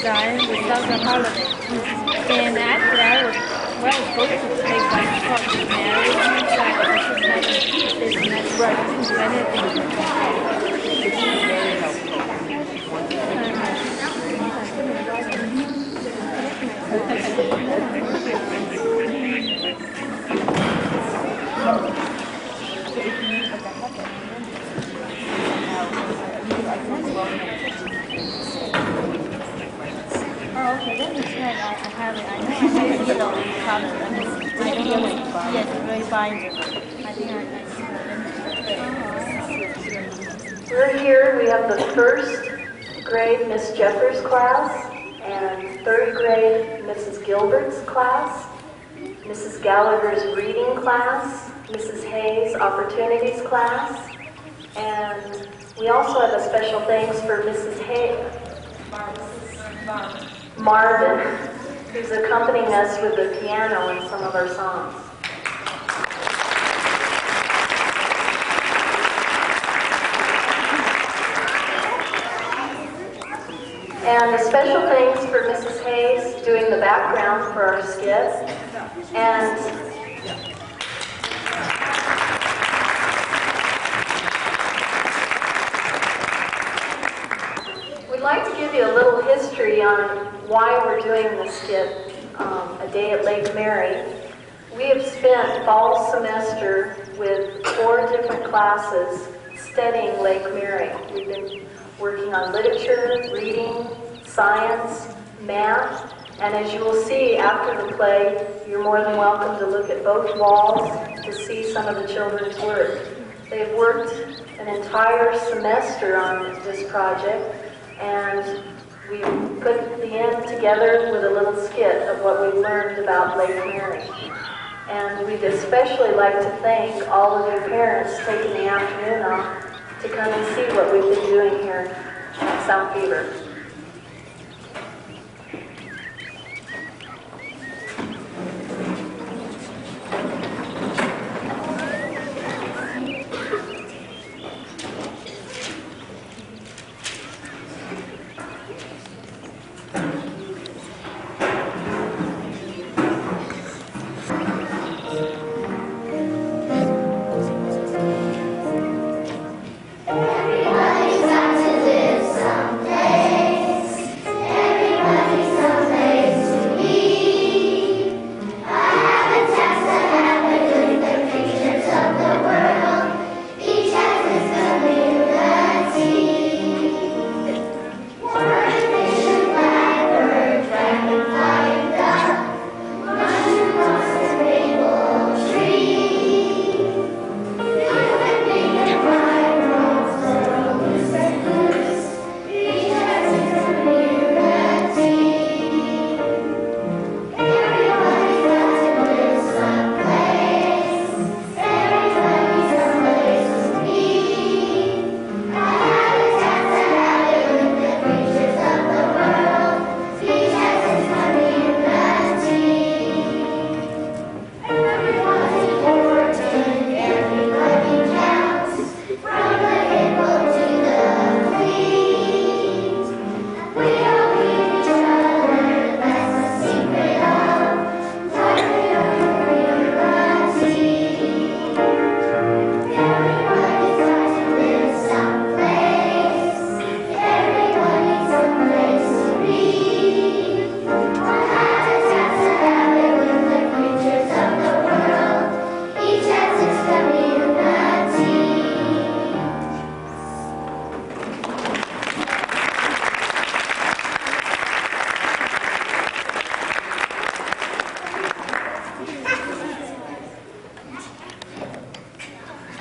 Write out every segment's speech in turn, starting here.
time without the holiday. And after I was supposed to take my part in marriage, it's not right to do anything. Oh, okay, that makes sense. I have it. I know I have it on the cover. I don't know what yes, it's very binder. I think We're here. We have the first grade Miss Jeffers class and third grade Mrs. Gilbert's class, Mrs. Gallagher's reading class, Mrs. Hayes' opportunities class, and we also have a special thanks for Mrs. Hayes. Marvin, who's accompanying us with the piano in some of our songs. And a special thanks for Mrs. Hayes doing the background for our skit. And we'd like to give you a little history on why we're doing this skit, A Day at Lake Mary. We have spent fall semester with 4 different classes studying Lake Mary. We've been working on literature, reading, science, math, and as you will see after the play, you're more than welcome to look at both walls to see some of the children's work. They've worked an entire semester on this project, and we put the end together with a little skit of what we've learned about Lake Mary. And we'd especially like to thank all of your parents taking the afternoon off to come and see what we've been doing here at South Beaver.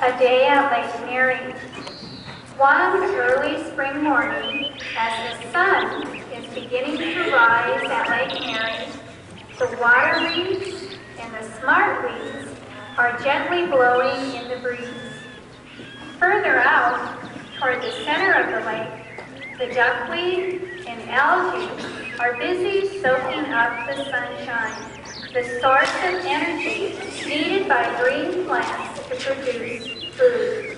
A day at Lake Mary. One early spring morning, as the sun is beginning to rise at Lake Mary, the water weeds and the smart weeds are gently blowing in the breeze. Further out, toward the center of the lake, the duckweed and algae are busy soaking up the sunshine, the source of energy needed by green plants to produce food.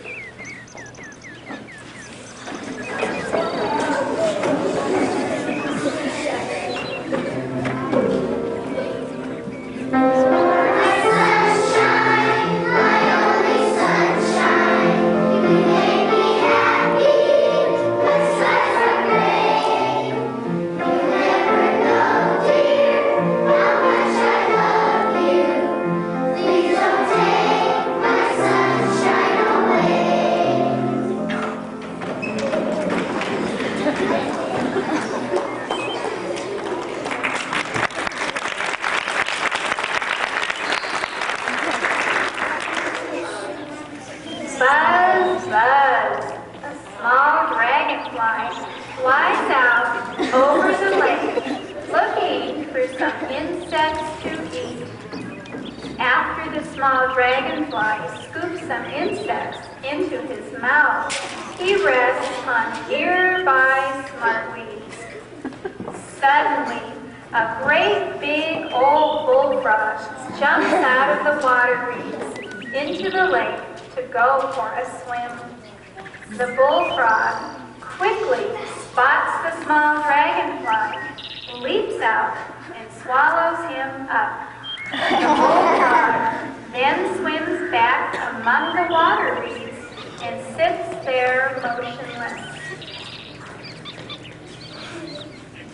small dragonfly scoops some insects into his mouth, he rests on nearby smartweeds. Suddenly, a great big old bullfrog jumps out of the water reeds into the lake to go for a swim. The bullfrog quickly spots the small dragonfly, leaps out, and swallows him up. The bullfrog then swims back among the water reeds and sits there motionless.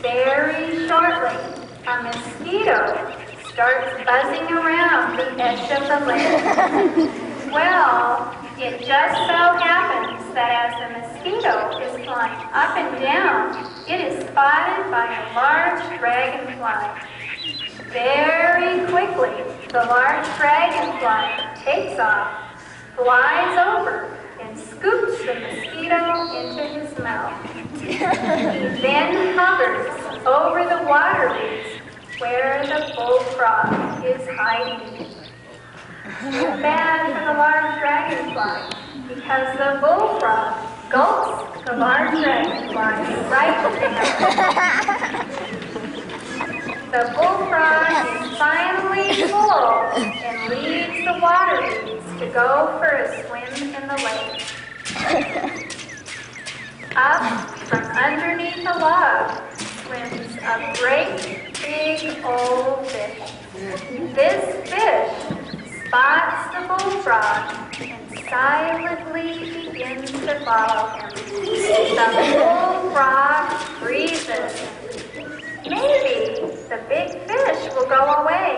Very shortly, a mosquito starts buzzing around the edge of the lake. Well, it just so happens that as the mosquito is flying up and down, it is spotted by a large dragonfly. Very quickly, the large dragonfly takes off, flies over, and scoops the mosquito into his mouth. He then hovers over the water reeds where the bullfrog is hiding. Too bad for the large dragonfly, because the bullfrog gulps the large dragonfly right down. The bullfrog is finally full and leaves the water reeds to go for a swim in the lake. Up from underneath a log swims a great big old fish. This fish spots the bullfrog and silently begins to follow him. The bullfrog freezes. Maybe the big fish will go away.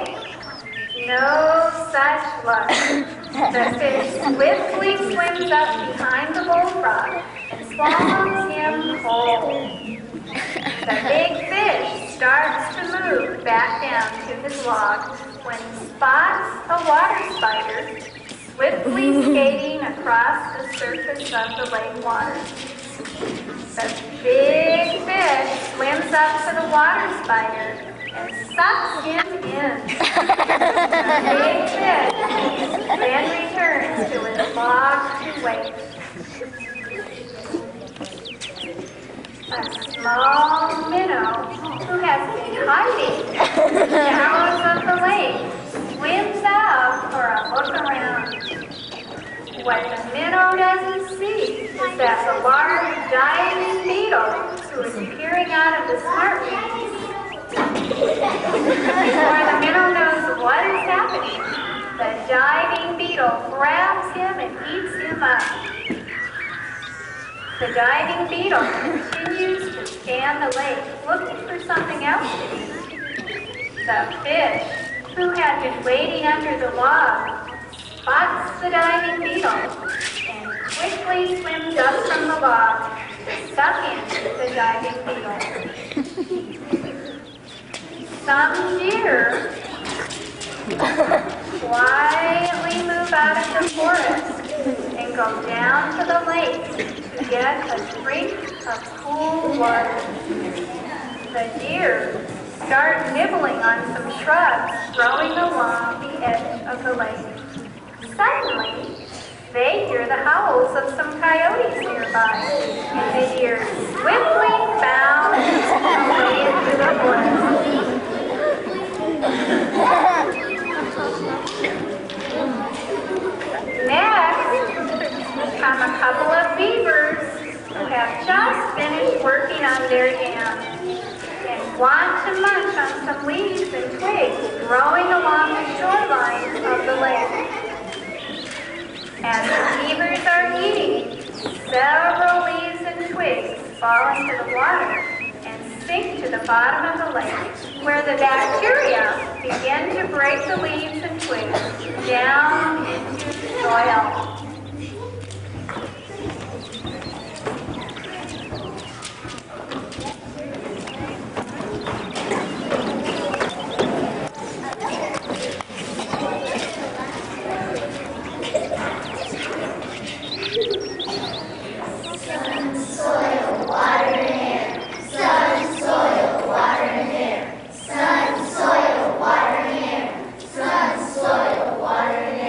No such luck. The fish swiftly swims up behind the bullfrog and swallows him whole. The big fish starts to move back down to his log when he spots a water spider swiftly skating across the surface of the lake water. The big fish swims up to the water spider and sucks him in. The big fish then returns to his log to wait. A small minnow who has been hiding in the shallows of the lake swims out for a look around. What the minnow doesn't see is that the large diving beetle who is peering out of the smart weeds. Before the minnow knows what is happening, the diving beetle grabs him and eats him up. The diving beetle continues to scan the lake, looking for something else to eat. The fish, who had been waiting under the log, spots the diving beetle and quickly swims up from the log to suck in the diving beetle. Some deer quietly move out of the forest and go down to the lake to get a drink of cool water. The deer start nibbling on some shrubs growing along the edge of the lake. Suddenly, they hear the howls of some coyotes nearby, and the deer swiftly bound away into the woods. Next come a couple of beavers who have just finished working on their dam and want to munch on some leaves and twigs growing along the shoreline of the lake. As the beavers are eating, several leaves and twigs fall into the water and sink to the bottom of the lake, where the bacteria begin to break the leaves and twigs down into the soil. Sun, soil, water, and air. Sun, soil, water, and air.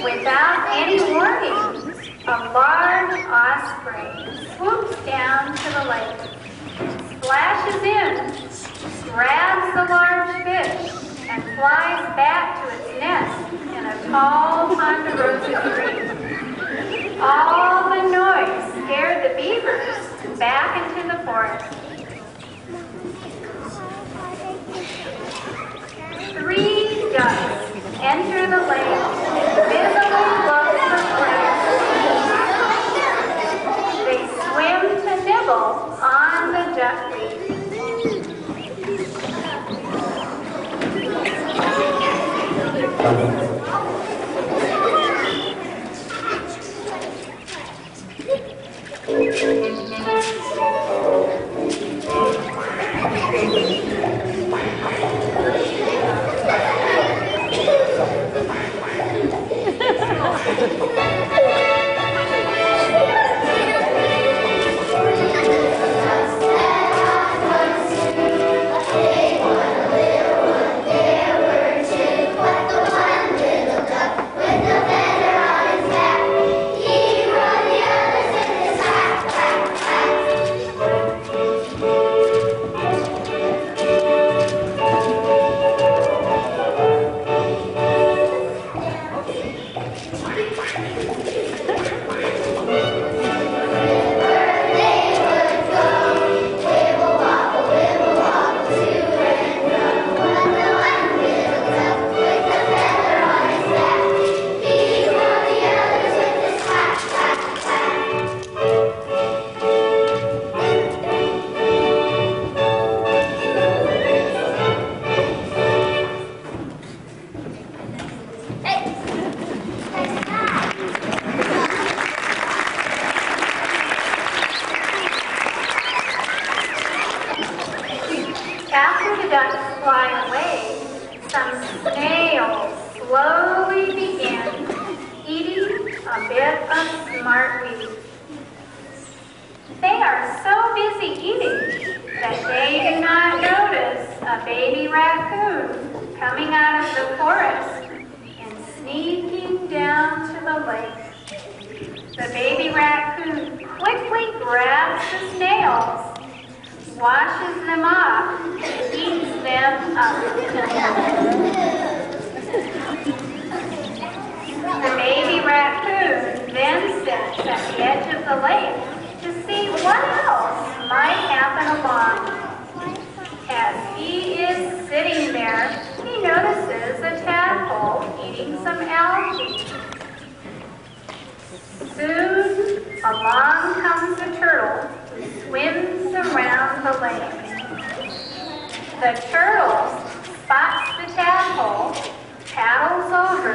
Without any warning, a large osprey swoops down to the lake, splashes in, grabs the large fish, and flies back to its nest in a tall ponderosa tree. All the noise scared the beavers back into the forest. 3 ducks enter the lake, busily look for prey. They swim to nibble on the duckweed. After the ducks fly away, some snails slowly begin eating a bit of smartweed. They are so busy eating that they do not notice a baby raccoon coming out of the forest and sneaking down to the lake. The baby raccoon quickly grabs the snails, washes them off, and eats them up. The baby raccoon then sits at the edge of the lake to see what else might happen along. As he is sitting there, he notices a tadpole eating some algae. Soon, along comes a turtle who swims around the lake. The turtle spots the tadpole, paddles over,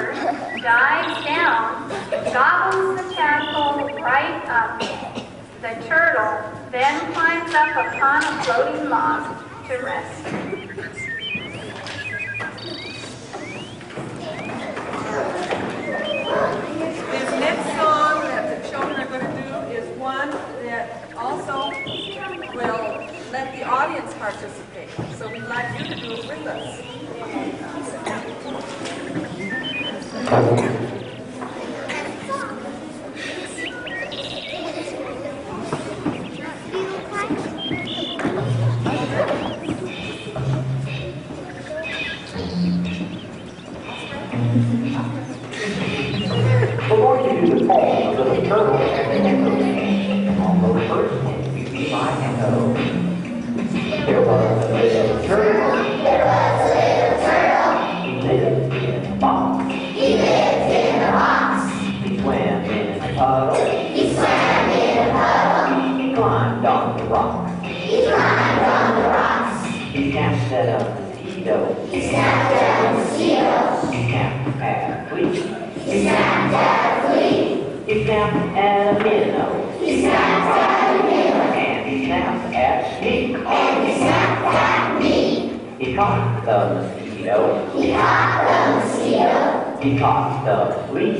dives down, gobbles the tadpole right up. The turtle then climbs up upon a floating log to rest. This next song that the children are going to do is one that also will let the audience participate. So we'd like you to do it with us. We're going to do the poem of the turtle and the hippo. Although first, you be I know. There was a little turtle. There was a little turtle. He lived in a box. He lived in a box. He swam in a puddle. He swam in a puddle. He climbed on the rocks. He climbed on the rocks. He snapped at a mosquito. He snapped at a mosquito. He snapped at a flea. He snapped at a flea. He snapped at a minnow. He snapped at a minnow. And he snapped at me. And he snapped at me. He caught the mosquito. He caught the mosquito. He caught the flea.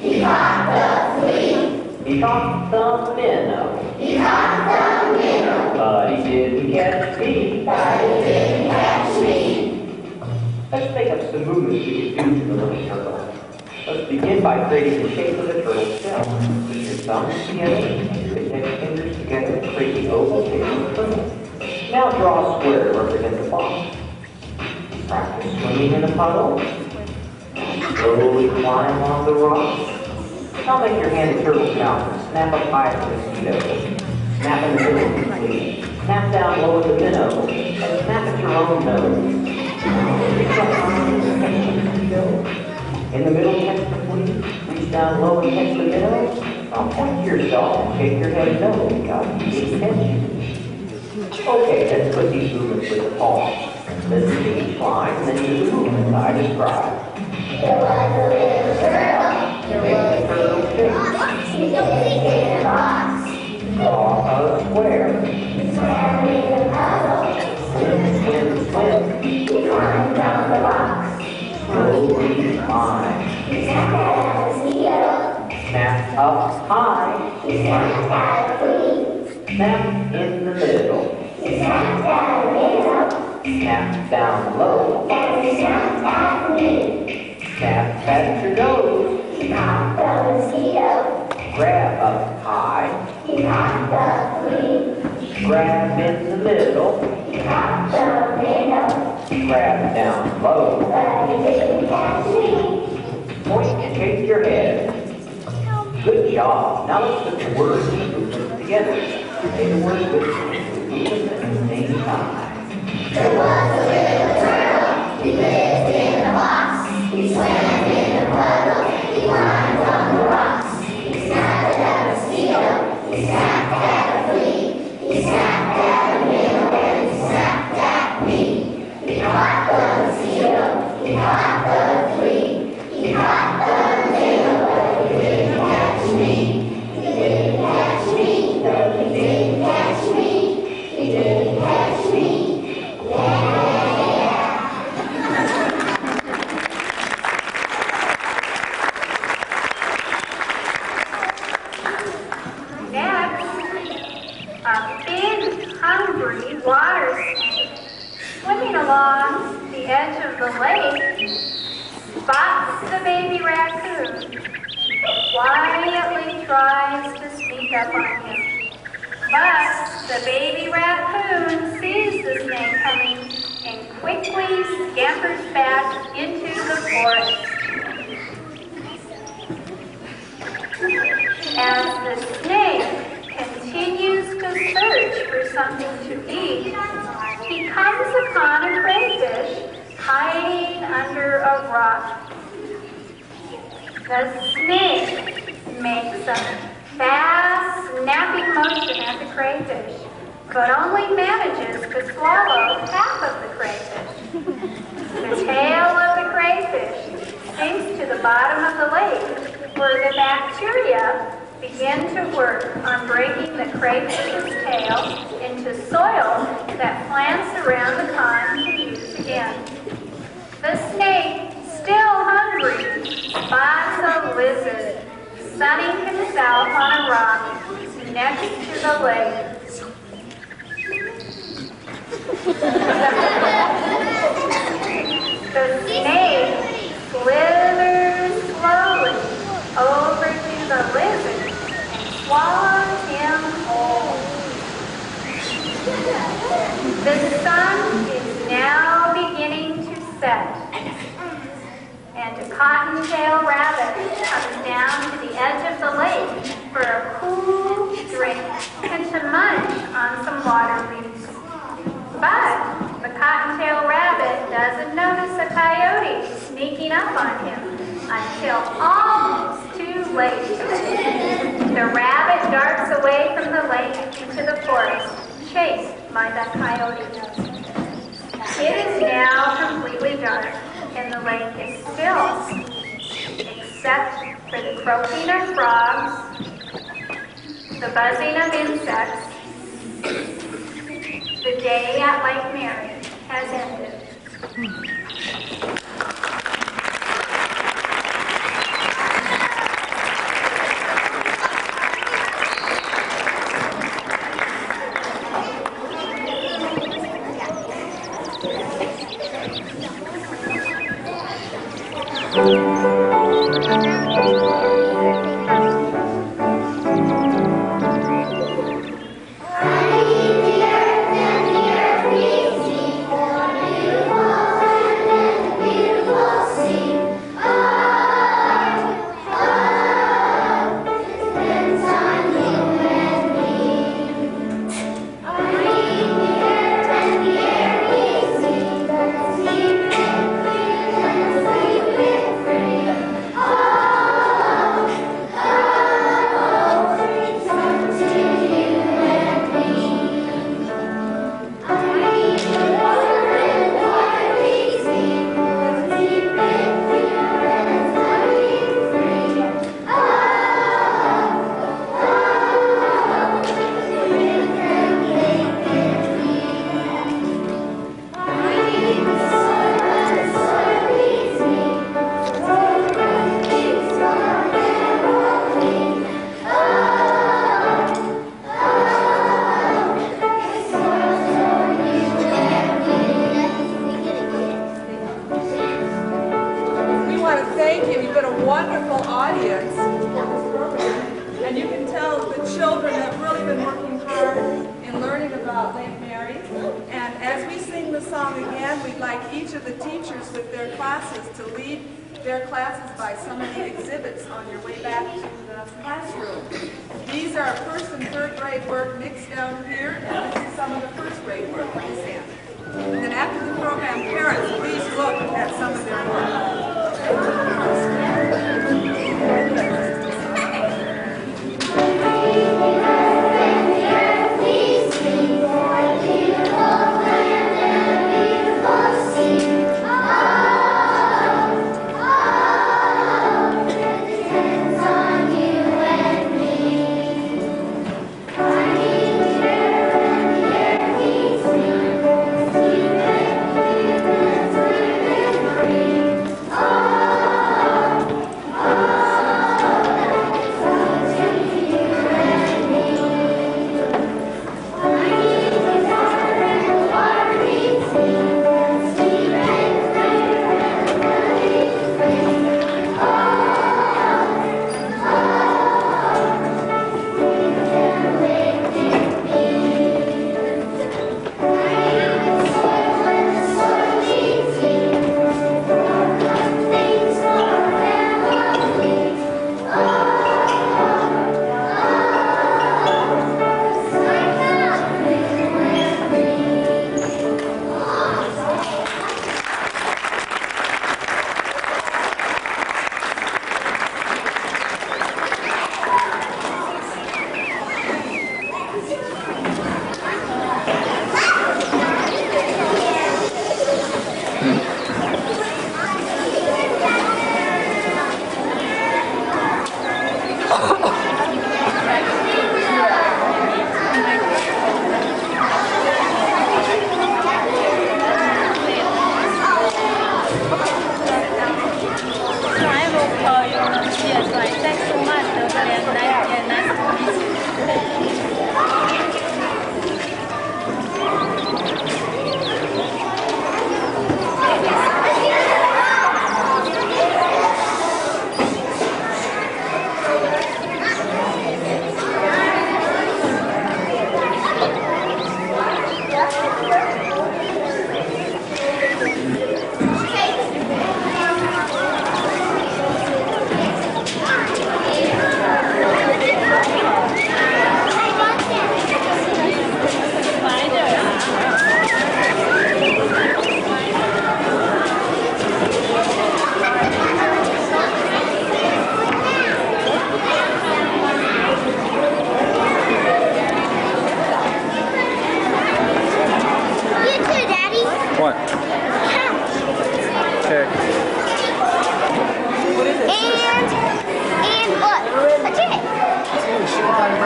He caught the flea. He caught the minnow. He caught the minnow. But he didn't catch me. But he didn't catch me. Let's make up some movements we can do to the little turtle. Let's begin by creating the shape of the turtle's shell. Put your thumbs together and your index fingers together to create the oval shape of the turtle. Now draw a square to represent the box. Practice swimming in a puddle. Slowly climb on the rocks. Now make your hand a turtle's mouth and snap up high at the mosquito. Snap in the middle of the flea. Snap down low at the minnow. And snap at your own nose. In the middle, catch the flea. Reach down low and catch the minnow. Now point to yourself and shake your head no. God, you didn't catch you. Okay, let's put these movements with the palms. Listen to each line and then do the movements I described. There was a little turtle. There was a turtle shape. He lived in a box. Draw a square. He swam in a puddle. Swim, swim, swim. He climbed down the rocks. Slowly climb. He snapped at a mosquito. Snap up high. He snapped at a flea. Snap in the middle. He snapped at a minnow. Snap down low. And he snapped at me. Snap at your nose. He caught the mosquito. Grab up high. He caught the flea. Grab in the middle. He caught the minnow. Grab down low. But he didn't catch me. Point and shake your head. Good job. Now let's put the words and movements together. Say the words with me. Movements at the same time. There was a little turtle. He lived in a box. He swam in a puddle. He climbed on the rocks. He snapped at a mosquito. He snapped at a flea. He snapped at a minnow. And he snapped at me. He caught the mosquito. He caught the flea. He caught the minnow. But he didn't catch me. He didn't catch me. No, he didn't catch me. He didn't catch me. Next, a big, hungry water snake swimming along the edge of the lake spots the baby raccoon. Quietly tries to sneak up on him. But the baby raccoon sees the snake coming and quickly scampers back into the forest. As the snake continues to search for some under a rock. The snake makes a fast, snapping motion at the crayfish, but only manages to swallow half of the crayfish. The tail of the crayfish sinks to the bottom of the lake, where the bacteria begin to work on breaking the crayfish's tail into soil that plants around the pond can use again. The snake, still hungry, spots a lizard sunning himself on a rock next to the lake. The snake slithers slowly over to the lizard and swallows him whole. The sun is now beginning to set, and a cottontail rabbit comes down to the edge of the lake for a cool drink and to munch on some water leaves. But the cottontail rabbit doesn't notice a coyote sneaking up on him until almost too late. The rabbit darts away from the lake into the forest, chased by the coyote. It is now completely dark, and the lake is still, except for the croaking of frogs, the buzzing of insects. The day at Lake Mary has ended.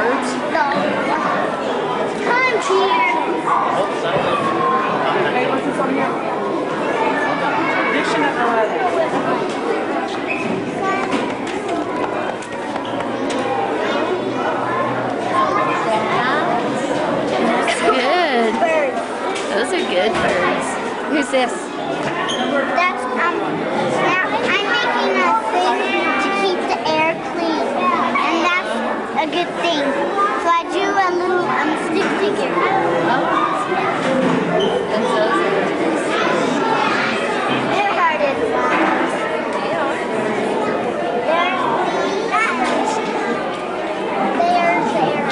birds? No. Come here. Hey, what's this on here? Addiction of the weather. Good. Those are good birds. Who's this? That's now I'm making a thing to keep the air clean, and that's a good thing. So I drew a little stick figure. And those are They're hearted ones. There's there.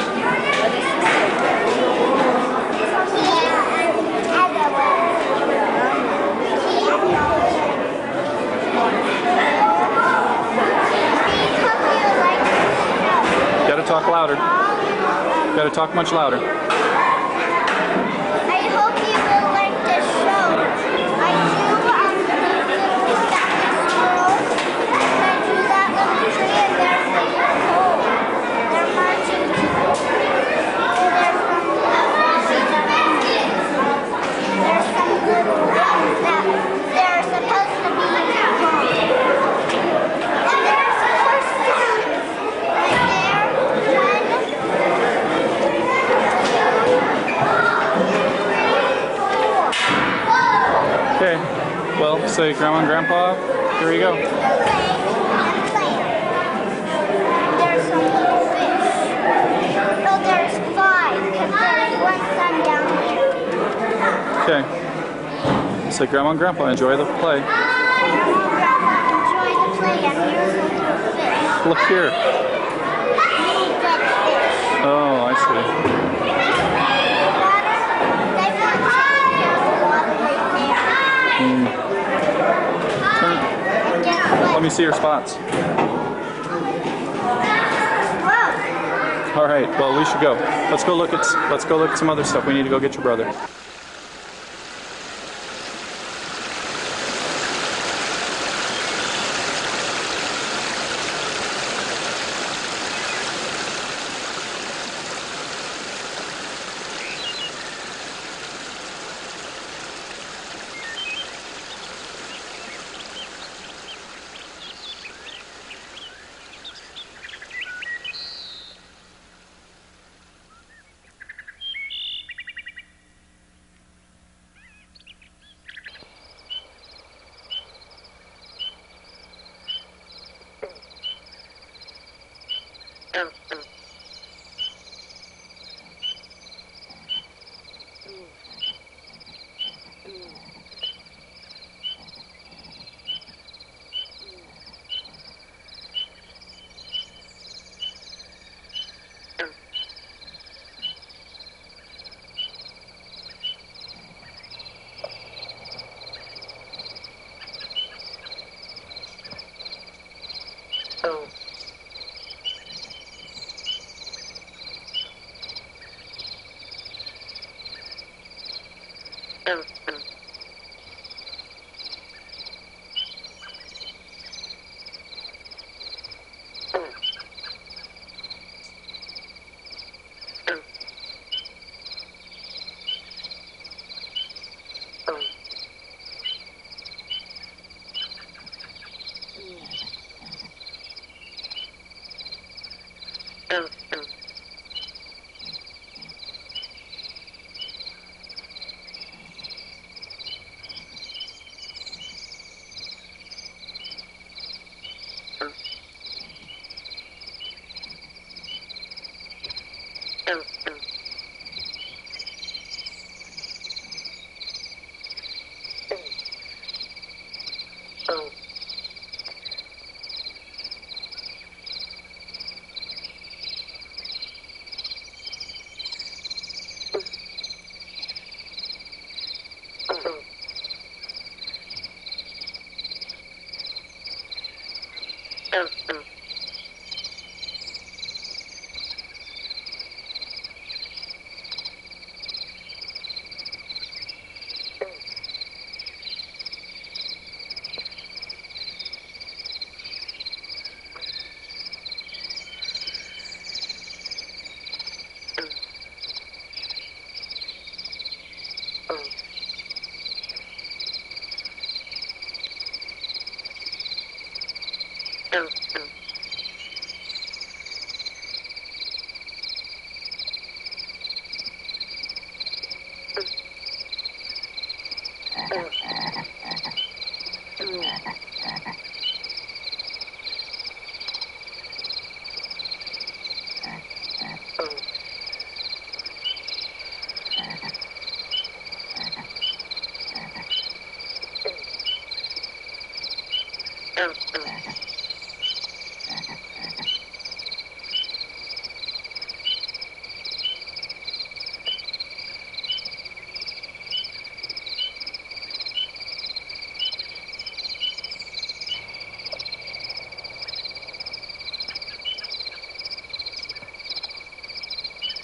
Gotta talk louder. Gotta talk much louder. I hope you will like the show. I drew that squirrel, and I drew that little tree, and there's the pole. They're marching to the and there's some little that they're supposed to be home. And there's a horse right there. Okay. Well, say Grandma and Grandpa, here you go. There's some little fish. Oh, there's 5, because there's one son down here. Okay. Say Grandma and Grandpa, enjoy the play. Enjoy the play, and here's a little fish. Look here. Little dead fish. Oh, I see. Water, they want to take care of the water right there. Turn. And guess Let what? me see your spots. Whoa. All right. Well, we should go. Let's go look at some other stuff. We need to go get your brother.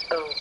Oh.